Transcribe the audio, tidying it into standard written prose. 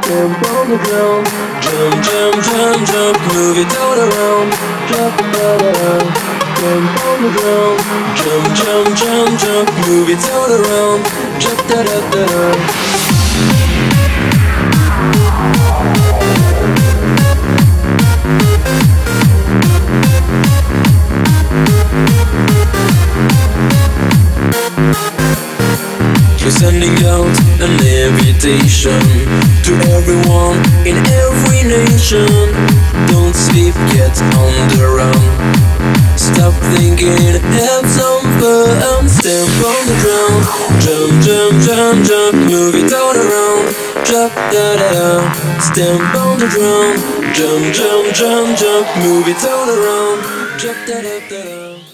stamp on the ground. Jump, jump, jump, jump, move it all around. Jump, da-da-da. Stamp on the ground. Jump, jump, jump, jump, move it all around. Jump, da-da-da-da. We're sending out an invitation to everyone in every nation. Don't sleep, get on the run. Stop thinking, have some fun. Stamp on the ground. Jump, jump, jump, jump, move it all around. Jump, da-da-da. Stamp on the ground. Jump, jump, jump, jump, move it all around. Jump, da-da-da.